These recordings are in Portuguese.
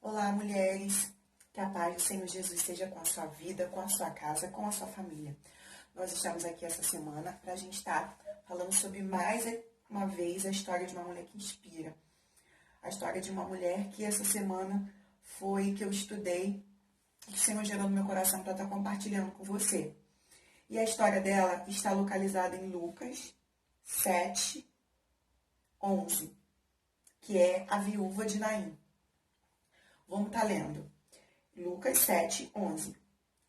Olá, mulheres. Que a paz do Senhor Jesus seja com a sua vida, com a sua casa, com a sua família. Nós estamos aqui essa semana para a gente estar falando sobre mais uma vez a história de uma mulher que inspira. A história de uma mulher que essa semana foi que eu estudei e que o Senhor gerou no meu coração para estar compartilhando com você. E a história dela está localizada em Lucas 7, 11, que é a viúva de Naim. Vamos estar lendo. Lucas 7, 11.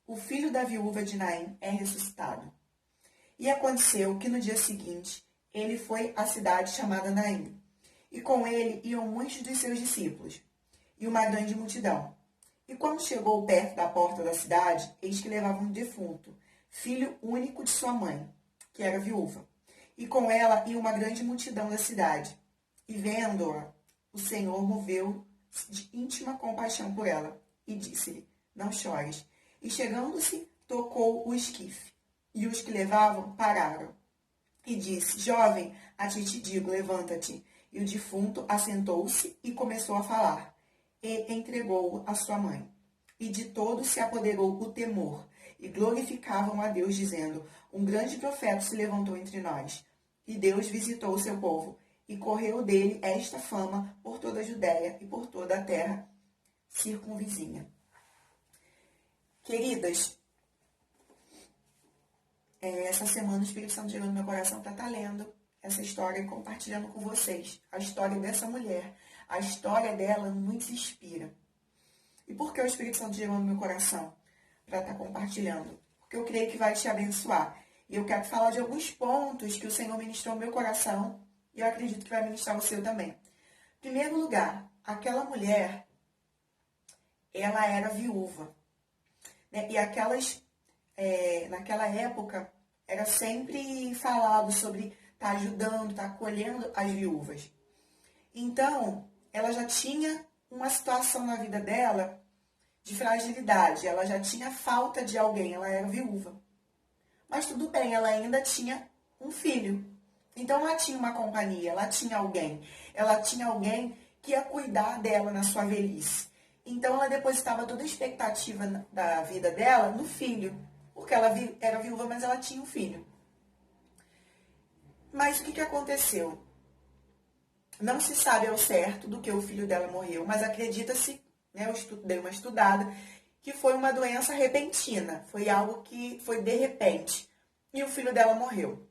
O filho da viúva de Naim é ressuscitado. E aconteceu que no dia seguinte, ele foi à cidade chamada Naim. E com ele iam muitos dos seus discípulos, e uma grande multidão. E quando chegou perto da porta da cidade, eis que levavam um defunto, filho único de sua mãe, que era viúva. E com ela ia uma grande multidão da cidade. E vendo-a, o Senhor moveu de íntima compaixão por ela, e disse-lhe, não chores. E chegando-se, tocou o esquife, e os que levavam pararam. E disse, jovem, a ti te digo, levanta-te. E o defunto assentou-se e começou a falar, e entregou-o à sua mãe. E de todos se apoderou o temor, e glorificavam a Deus, dizendo, um grande profeta se levantou entre nós. E Deus visitou o seu povo, e correu dele esta fama por toda a Judéia e por toda a terra circunvizinha. Queridas, essa semana o Espírito Santo gerou no meu coração para estar lendo essa história e compartilhando com vocês. A história dessa mulher, a história dela nos inspira. E por que o Espírito Santo gerou no meu coração para estar compartilhando? Porque eu creio que vai te abençoar. E eu quero falar de alguns pontos que o Senhor ministrou no meu coração e eu acredito que vai ministrar o seu também. Em primeiro lugar, aquela mulher, ela era viúva. Né? E naquela época, era sempre falado sobre estar ajudando, estar acolhendo as viúvas. Então, ela já tinha uma situação na vida dela de fragilidade. Ela já tinha falta de alguém, ela era viúva. Mas tudo bem, ela ainda tinha um filho. Então, ela tinha uma companhia, ela tinha alguém. Ela tinha alguém que ia cuidar dela na sua velhice. Então, ela depositava toda a expectativa da vida dela no filho. Porque ela era viúva, mas ela tinha um filho. Mas o que aconteceu? Não se sabe ao certo do que o filho dela morreu, mas acredita-se, né, eu dei uma estudada, que foi uma doença repentina. Foi algo que foi de repente. E o filho dela morreu.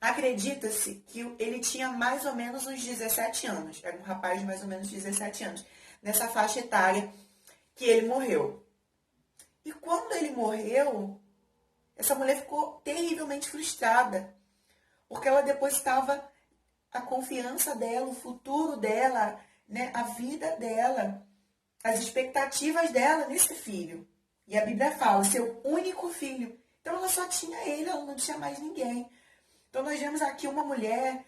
Acredita-se que ele tinha mais ou menos uns 17 anos. Era um rapaz de mais ou menos 17 anos. Nessa faixa etária que ele morreu. E quando ele morreu, essa mulher ficou terrivelmente frustrada. Porque ela depositava a confiança dela, o futuro dela, né, a vida dela, as expectativas dela nesse filho. E a Bíblia fala, seu único filho. Então ela só tinha ele, ela não tinha mais ninguém. Então nós vemos aqui uma mulher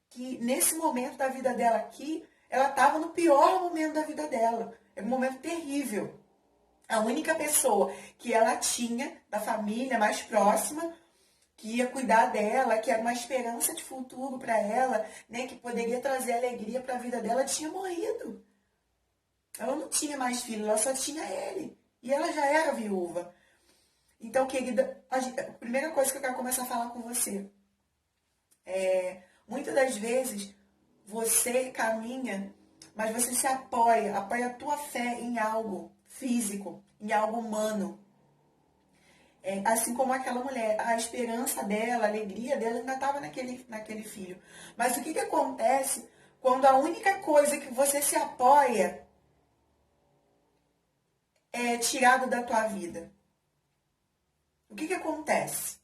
que nesse momento da vida dela aqui, ela estava no pior momento da vida dela. Era um momento terrível. A única pessoa que ela tinha da família mais próxima, que ia cuidar dela, que era uma esperança de futuro para ela, né, que poderia trazer alegria para a vida dela, tinha morrido. Ela não tinha mais filho, ela só tinha ele. E ela já era viúva. Então, querida, a primeira coisa que eu quero começar a falar com você muitas das vezes você caminha, mas você se apoia a tua fé em algo físico, em algo humano. Assim como aquela mulher, a esperança dela, a alegria dela ainda estava naquele filho. Mas o que acontece quando a única coisa que você se apoia é tirada da tua vida? O que acontece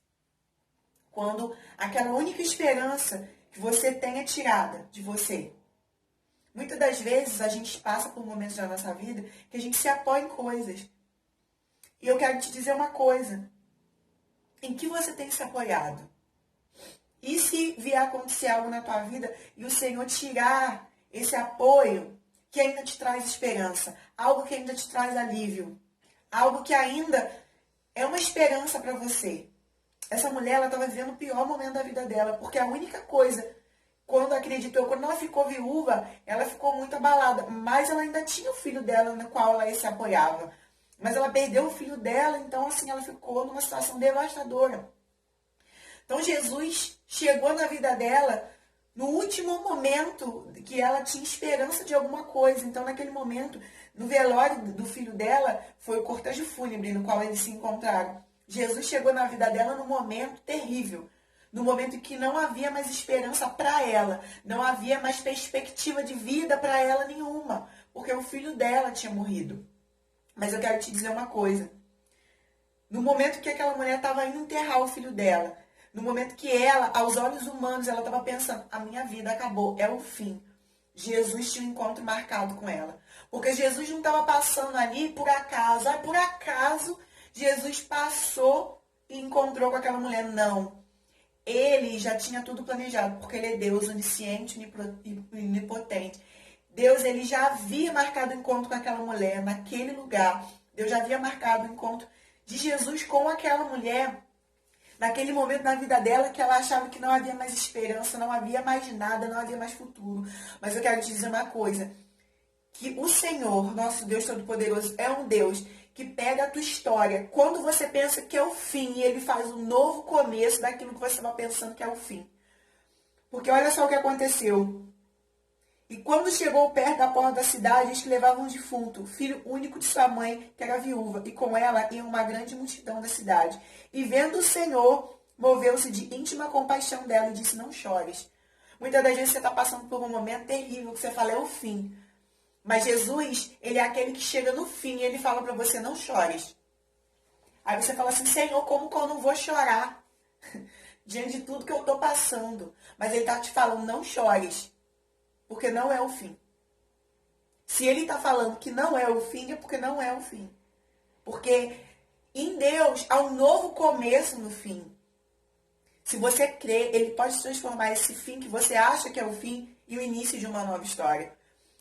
quando aquela única esperança que você tem é tirada de você? Muitas das vezes a gente passa por momentos da nossa vida que a gente se apoia em coisas. E eu quero te dizer uma coisa. Em que você tem se apoiado? E se vier acontecer algo na tua vida e o Senhor tirar esse apoio que ainda te traz esperança, algo que ainda te traz alívio, algo que ainda é uma esperança para você. Essa mulher, ela estava vivendo o pior momento da vida dela, porque a única coisa quando acreditou, quando ela ficou viúva, ela ficou muito abalada, mas ela ainda tinha o filho dela no qual ela se apoiava. Mas ela perdeu o filho dela, então assim, ela ficou numa situação devastadora. Então Jesus chegou na vida dela no último momento que ela tinha esperança de alguma coisa. Então naquele momento, no velório do filho dela, foi o cortejo fúnebre no qual eles se encontraram. Jesus chegou na vida dela num momento terrível. No momento em que não havia mais esperança para ela. Não havia mais perspectiva de vida para ela nenhuma. Porque o filho dela tinha morrido. Mas eu quero te dizer uma coisa. No momento que aquela mulher estava indo enterrar o filho dela, no momento que ela, aos olhos humanos, ela estava pensando, a minha vida acabou, é o fim. Jesus tinha um encontro marcado com ela. Porque Jesus não estava passando ali por acaso. Por acaso, Jesus passou e encontrou com aquela mulher. Não. Ele já tinha tudo planejado, porque ele é Deus onisciente e onipotente. Deus, ele já havia marcado o encontro com aquela mulher naquele lugar. Deus já havia marcado o encontro de Jesus com aquela mulher naquele momento na vida dela que ela achava que não havia mais esperança, não havia mais nada, não havia mais futuro. Mas eu quero te dizer uma coisa, que o Senhor, nosso Deus Todo-Poderoso, é um Deus que pega a tua história quando você pensa que é o fim e ele faz um novo começo daquilo que você estava pensando que é o fim. Porque olha só o que aconteceu. E quando chegou perto da porta da cidade, eles que levavam um defunto, filho único de sua mãe, que era viúva, e com ela ia uma grande multidão da cidade. E vendo o Senhor, moveu-se de íntima compaixão dela e disse, não chores. Muitas das vezes você está passando por um momento terrível, que você fala, é o fim. Mas Jesus, ele é aquele que chega no fim e ele fala para você, não chores. Aí você fala assim, Senhor, como que eu não vou chorar? Diante de tudo que eu estou passando. Mas ele está te falando, não chores. Porque não é o fim. Se ele está falando que não é o fim, é porque não é o fim. Porque em Deus há um novo começo no fim. Se você crê, ele pode transformar esse fim que você acha que é o fim e o início de uma nova história.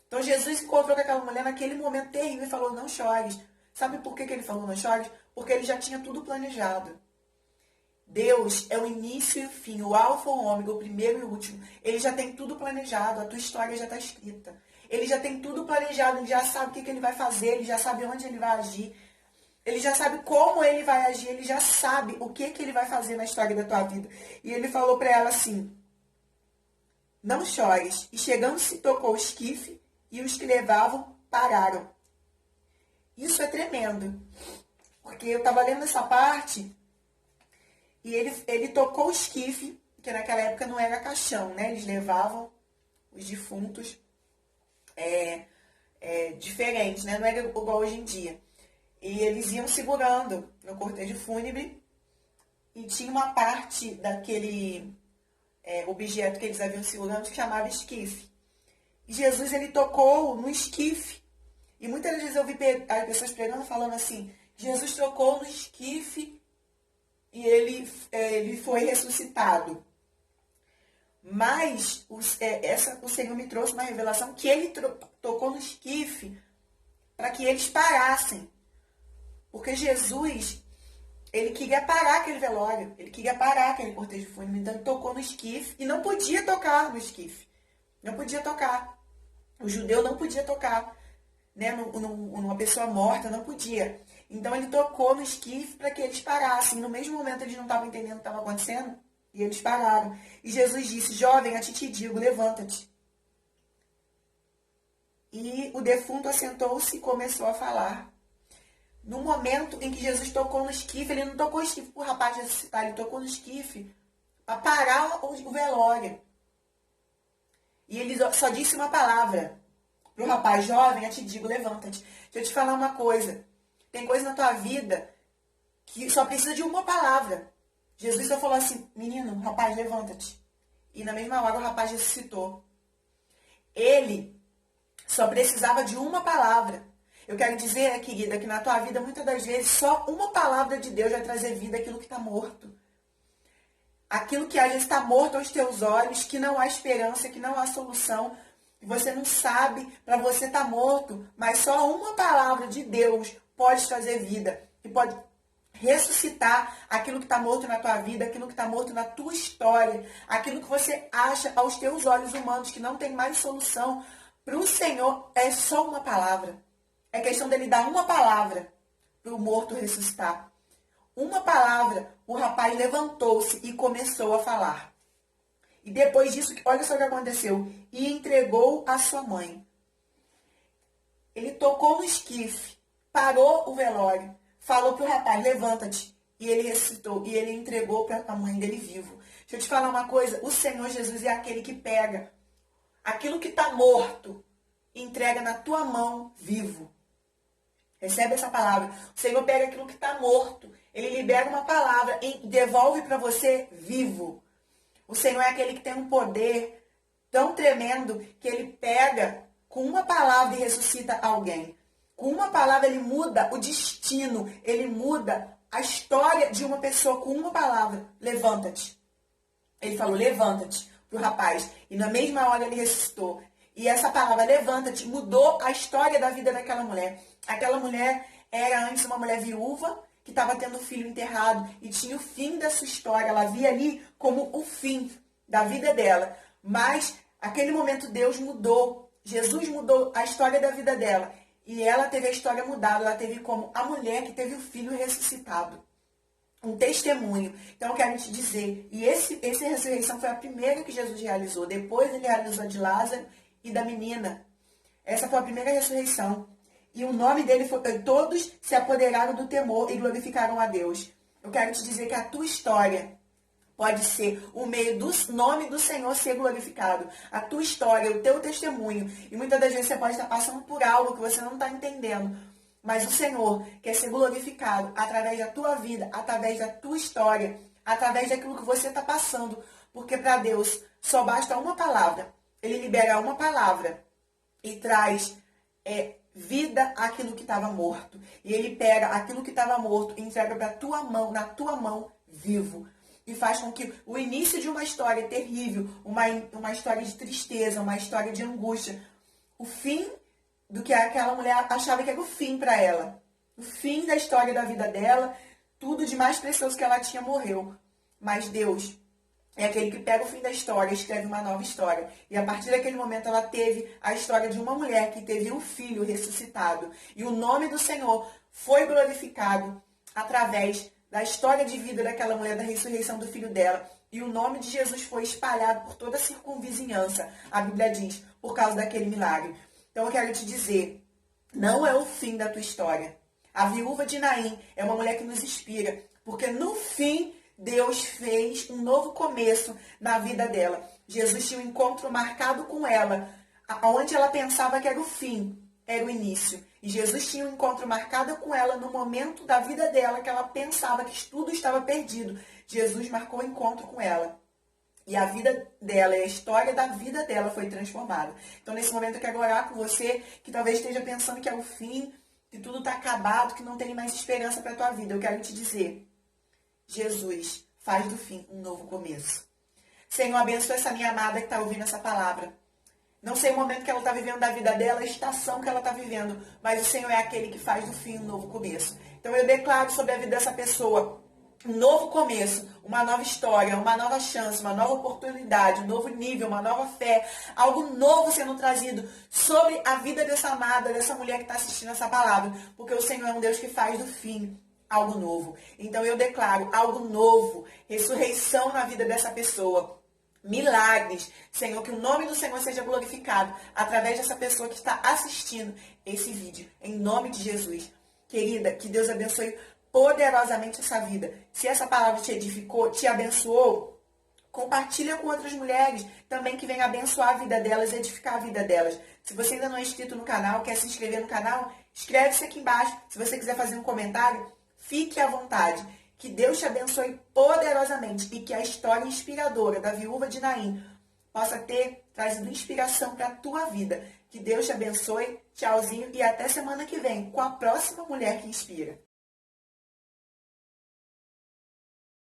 Então Jesus encontrou com aquela mulher naquele momento terrível e falou, não chores. Sabe por que ele falou não chores? Porque ele já tinha tudo planejado. Deus é o início e o fim, o alfa e o ômega, o primeiro e o último. Ele já tem tudo planejado, a tua história já está escrita. Ele já tem tudo planejado, ele já sabe o que ele vai fazer, ele já sabe onde ele vai agir. Ele já sabe como ele vai agir, ele já sabe o que ele vai fazer na história da tua vida. E ele falou para ela assim, não chores. E chegando-se, tocou o esquife e os que levavam pararam. Isso é tremendo. Porque eu estava lendo essa parte e ele tocou o esquife, que naquela época não era caixão, né? Eles levavam os defuntos diferentes, né? Não era igual hoje em dia. E eles iam segurando no cortejo fúnebre e tinha uma parte daquele objeto que eles haviam segurando que chamava esquife. E Jesus, ele tocou no esquife. E muitas vezes eu vi as pessoas pregando falando assim, Jesus tocou no esquife e ele foi ressuscitado. Mas o Senhor me trouxe uma revelação que ele tocou no esquife para que eles parassem. Porque Jesus, ele queria parar aquele velório, ele queria parar aquele cortejo fúnebre, então ele tocou no esquife e não podia tocar no esquife. Não podia tocar. O judeu não podia tocar, né, numa pessoa morta, não podia. Então ele tocou no esquife para que eles parassem. No mesmo momento eles não estavam entendendo o que estava acontecendo e eles pararam. E Jesus disse, jovem, a ti te digo, levanta-te. E o defunto assentou-se e começou a falar. No momento em que Jesus tocou no esquife, ele não tocou o esquife para o rapaz ressuscitar, ele tocou no esquife para parar o velório. E ele só disse uma palavra para o rapaz, jovem, eu te digo, levanta-te. Deixa eu te falar uma coisa. Tem coisa na tua vida que só precisa de uma palavra. Jesus só falou assim, menino, rapaz, levanta-te. E na mesma hora o rapaz ressuscitou. Ele só precisava de uma palavra. Eu quero dizer, querida, que na tua vida, muitas das vezes, só uma palavra de Deus vai trazer vida àquilo que está morto. Aquilo que às vezes está morto aos teus olhos, que não há esperança, que não há solução, e você não sabe, para você está morto, mas só uma palavra de Deus pode trazer vida, e pode ressuscitar aquilo que está morto na tua vida, aquilo que está morto na tua história, aquilo que você acha aos teus olhos humanos que não tem mais solução. Para o Senhor é só uma palavra. É questão dele dar uma palavra para o morto ressuscitar. Uma palavra, o rapaz levantou-se e começou a falar. E depois disso, olha só o que aconteceu. E entregou a sua mãe. Ele tocou no esquife, parou o velório, falou para o rapaz, levanta-te. E ele ressuscitou. E ele entregou para a mãe dele vivo. Deixa eu te falar uma coisa. O Senhor Jesus é aquele que pega aquilo que está morto e entrega na tua mão vivo. Recebe essa palavra. O Senhor pega aquilo que está morto. Ele libera uma palavra e devolve para você vivo. O Senhor é aquele que tem um poder tão tremendo que ele pega com uma palavra e ressuscita alguém. Com uma palavra ele muda o destino. Ele muda a história de uma pessoa com uma palavra. Levanta-te. Ele falou, levanta-te para o rapaz. E na mesma hora ele ressuscitou. E essa palavra, levanta-te, mudou a história da vida daquela mulher. Aquela mulher era antes uma mulher viúva, que estava tendo um filho enterrado e tinha o fim da sua história. Ela via ali como o fim da vida dela. Mas, aquele momento, Deus mudou. Jesus mudou a história da vida dela. E ela teve a história mudada. Ela teve como a mulher que teve o filho ressuscitado. Um testemunho. Então, eu quero te dizer, e essa ressurreição foi a primeira que Jesus realizou. Depois ele realizou a de Lázaro e da menina. Essa foi a primeira ressurreição. E o nome dele foi... Todos se apoderaram do temor e glorificaram a Deus. Eu quero te dizer que a tua história pode ser o meio do nome do Senhor ser glorificado. A tua história, o teu testemunho. E muitas das vezes você pode estar passando por algo que você não está entendendo. Mas o Senhor quer ser glorificado através da tua vida, através da tua história, através daquilo que você está passando. Porque para Deus só basta uma palavra. Ele libera uma palavra e traz vida àquilo que estava morto. E ele pega aquilo que estava morto e entrega para tua mão, na tua mão, vivo. E faz com que o início de uma história terrível, uma história de tristeza, uma história de angústia, o fim do que aquela mulher achava que era o fim para ela. O fim da história da vida dela, tudo de mais precioso que ela tinha morreu. Mas Deus é aquele que pega o fim da história e escreve uma nova história. E a partir daquele momento ela teve a história de uma mulher que teve um filho ressuscitado. E o nome do Senhor foi glorificado através da história de vida daquela mulher, da ressurreição do filho dela. E o nome de Jesus foi espalhado por toda a circunvizinhança, a Bíblia diz, por causa daquele milagre. Então eu quero te dizer, não é o fim da tua história. A viúva de Naim é uma mulher que nos inspira, porque no fim Deus fez um novo começo na vida dela. Jesus tinha um encontro marcado com ela, onde ela pensava que era o fim, era o início. E Jesus tinha um encontro marcado com ela no momento da vida dela que ela pensava que tudo estava perdido. Jesus marcou o encontro com ela. E a vida dela, e a história da vida dela foi transformada. Então, nesse momento, eu quero orar com você, que talvez esteja pensando que é o fim, que tudo está acabado, que não tem mais esperança para a tua vida. Eu quero te dizer, Jesus faz do fim um novo começo. Senhor, abençoa essa minha amada que está ouvindo essa palavra. Não sei o momento que ela está vivendo da vida dela, a estação que ela está vivendo, mas o Senhor é aquele que faz do fim um novo começo. Então, eu declaro sobre a vida dessa pessoa um novo começo, uma nova história, uma nova chance, uma nova oportunidade, um novo nível, uma nova fé, algo novo sendo trazido sobre a vida dessa amada, dessa mulher que está assistindo essa palavra, porque o Senhor é um Deus que faz do fim algo novo. Então eu declaro algo novo, ressurreição na vida dessa pessoa, milagres, Senhor, que o nome do Senhor seja glorificado através dessa pessoa que está assistindo esse vídeo, em nome de Jesus. Querida, que Deus abençoe poderosamente essa vida. Se essa palavra te edificou, te abençoou, compartilha com outras mulheres também que venham abençoar a vida delas e edificar a vida delas. Se você ainda não é inscrito no canal, quer se inscrever no canal, inscreve-se aqui embaixo. Se você quiser fazer um comentário, fique à vontade. Que Deus te abençoe poderosamente e que a história inspiradora da viúva de Naim possa ter trazido inspiração para a tua vida. Que Deus te abençoe, tchauzinho e até semana que vem com a próxima Mulher que Inspira.